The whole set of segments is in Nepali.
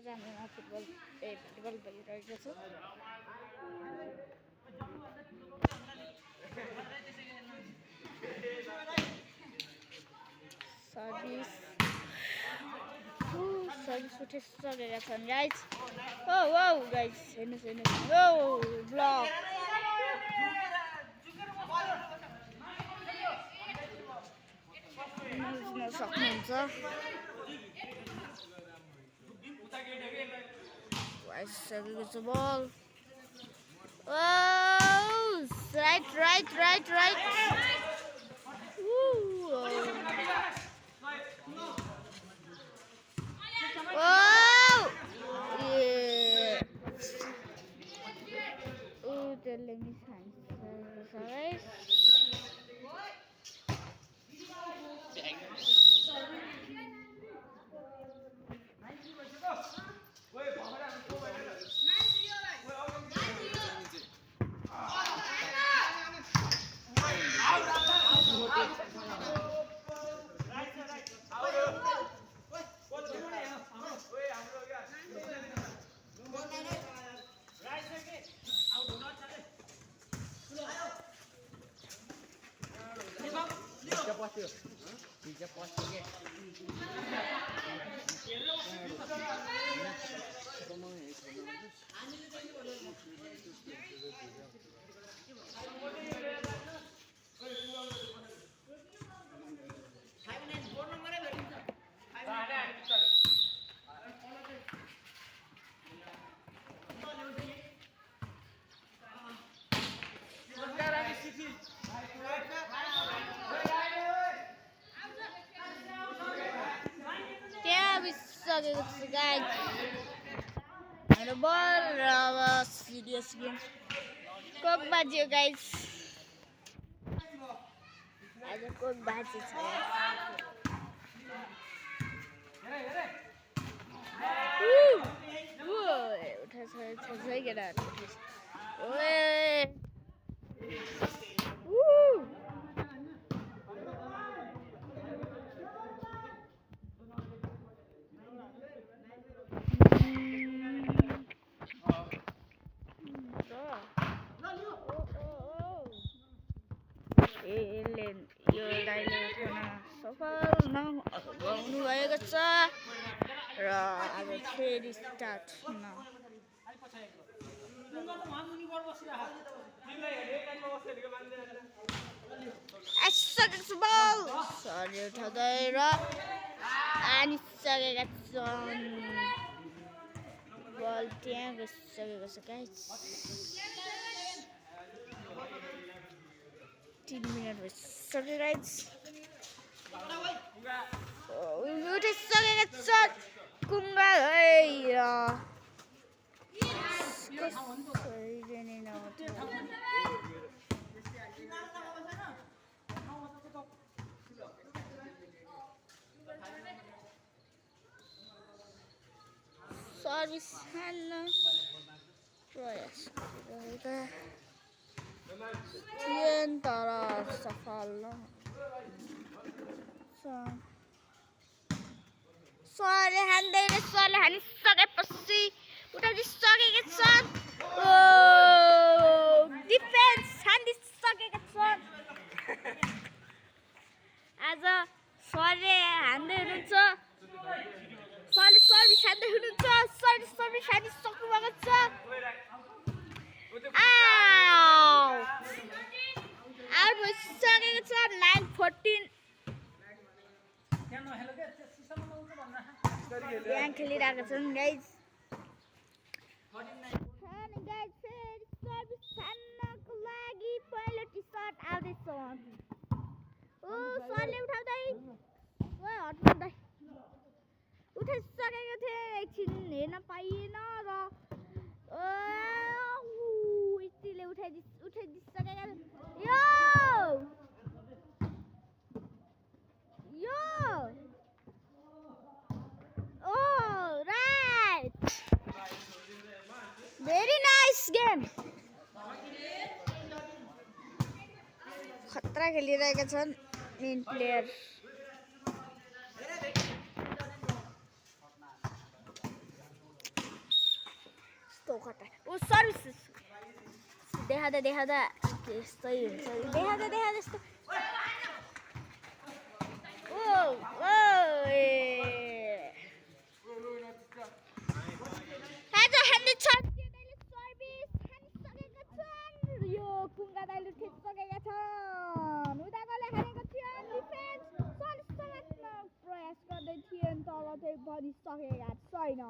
हाम्रोमा फुटबल भइरहेको छ। सर्भिस उठिसकेका छन् गाइज। गाइज हेर्नुहोस् ब्लक बुझ्न सक्नुहुन्छ। आइसकेको छ बल। राइट त्यसले मिस हान्छ guys. Ada ball, serious game. Kok baju guys? Ada kok baju saya. Udah selesai kita. यो दाइले उठाउन सफल नहुनु भएको छ र अब फेरि स्टार्ट हुन आइसकेको बल सरी उठाउँदै र आनिसकेका छन्। बल त्यहाँ गइसकेको छ गाइस। 3 मिनट भइसक्यो गाइस। उठिसकेका छन् कुङ्गा सर्भिस हान्न प्रयास गरिरहेका थिएन तर सफल सरले हान्दैन। सरले हानिसकेपछि उठाइसकेका छन्। डिफेन्स हानिसकेका छन्। आज सरले हान्दै हुनुहुन्छ। सरले सर्भिस हान्दै हुनुहुन्छ। सरले सर्भिस हानिसक्नु भएको छ। आउट भइसकेको छ। 9-14 यहाँ खेलिरहेका छन् गाइज। फेरि सर्भिस हान्नको लागि पहिलो टी सर्ट आउँदैछ। सरले उठाउँदै हटाउँदै उठाइसकेको थिएँ। एकछिन हेर्न पाइएन र यतिले उठाइदिइसकेका राइट भेरी नाइस गेम। खतरा खेलिरहेका छन् मेन प्लेयर। खतरा ओ सर्भिस देखाउँदा यस्तै हुन्छ देखाउँदा यस्तो ओ ओ आज हामीले छर्किँदैले सर्भिस हानिसकेका छन् यो कुङ्गा दाइले ठिक्सकेका छन् उदाकोले हानेको थियो डिफेन्स सर्भिस समात्न प्रयास गर्दै थिएन तर चाहिँ भनिसकेका छैन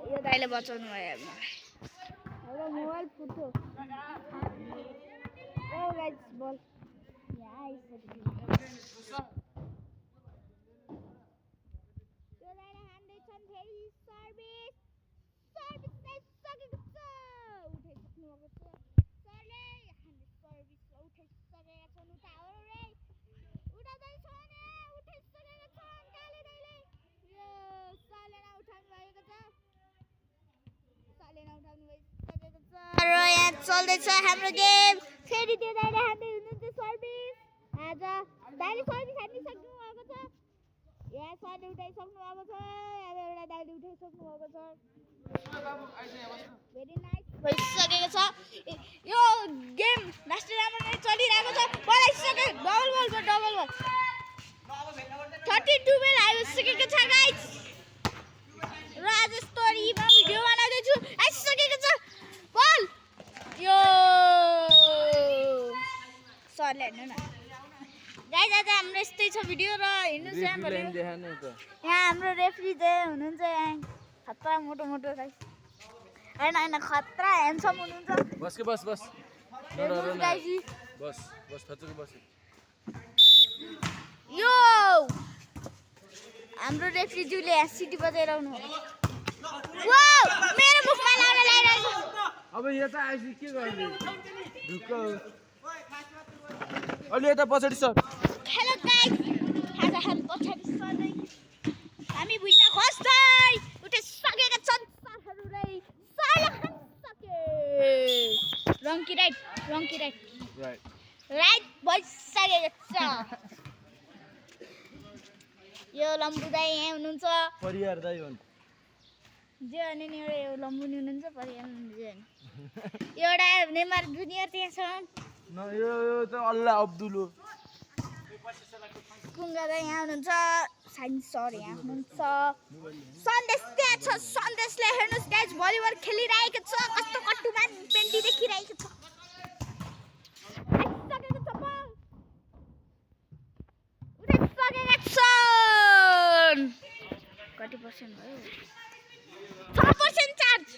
यो दाइले बचाउनु भयो अब मोबाइल फुट्यो ओ गाइस बल यहाँ आइसक्यो त्यो दाइले हान्दैछन् फेरि सर्भिस चाहिँ सकेको छ उठाइसक्नु भएको छ सरले हामीले सर्भिस उठाइसकेका छन् उठाऊ रे उठाउँदैछन् उठाइसकेका छन् काले दाइले यो सरले नउठाउनु भएको छ र यहाँ चल्दैछ हाम्रो गेम फेरि त्यो दाइले हान्दै हुनुहुन्छ सर्भिस आज दाइले सर्भिस हानिसक्नु भएको छ यहाँ सरले उठाइसक्नु भएको छ अब एउटा दाइले उठाइसक्नु भएको छ भेरी नाइस भइसकेको छ यो गेम लास्ट राम्रो नै चलिरहेको छ पलाइसक्यो डबल बल 32 बेल आइसकेको छ गाइस र आज स्टोरीमा भिडियो बनाउँदैछु आइसकेको छ बल यो सरले हेर्नु न गाइस आज हाम्रो यस्तै छ भिडियो र हेर्नुहोस् यहाँ हाम्रो रेफ्री चाहिँ हुनुहुन्छ यहाँ खतरा मोटो गाइस हैन खतरा ह्यान्डसम हुनुहुन्छ बस थचुक बस यो हाम्रो रेफ्रीज्यूले सिटी बजाइरहनु वाउ मेरो मुखमा लाउन लागिरहेको अब यो त आइसि के गर्ने ढुक्क अलि यता पछाडी सर हेलो गाइस आज पछाडी सर्दै हामी भुइँमा खस्दै उठिसकेका छन् सरहरू रे सरले खस्सके रङ्की राइट भइसकेको छ यो लम्बु दाइ यहाँ हुनुहुन्छ परियार दाइ भन् जे अनि नि एउटा यो लम्बु नि हुनुहुन्छ परियार जे एउटा नेमार जुनियर त्यहाँ छ न यो त अल्लाह अब्दुल हो कुङ्गा दाइ यहाँ हुनुहुन्छ साइन्स सर यहाँ हुनुहुन्छ सन्देश त्यहाँ छ सन्देशले हेर्नुहोस् गाइस भलिबल खेलिरहेको छ कस्तो कट्टुमा पेन्टी देखिरहेको छ कति पर्सेन्ट भयो 6% चार्ज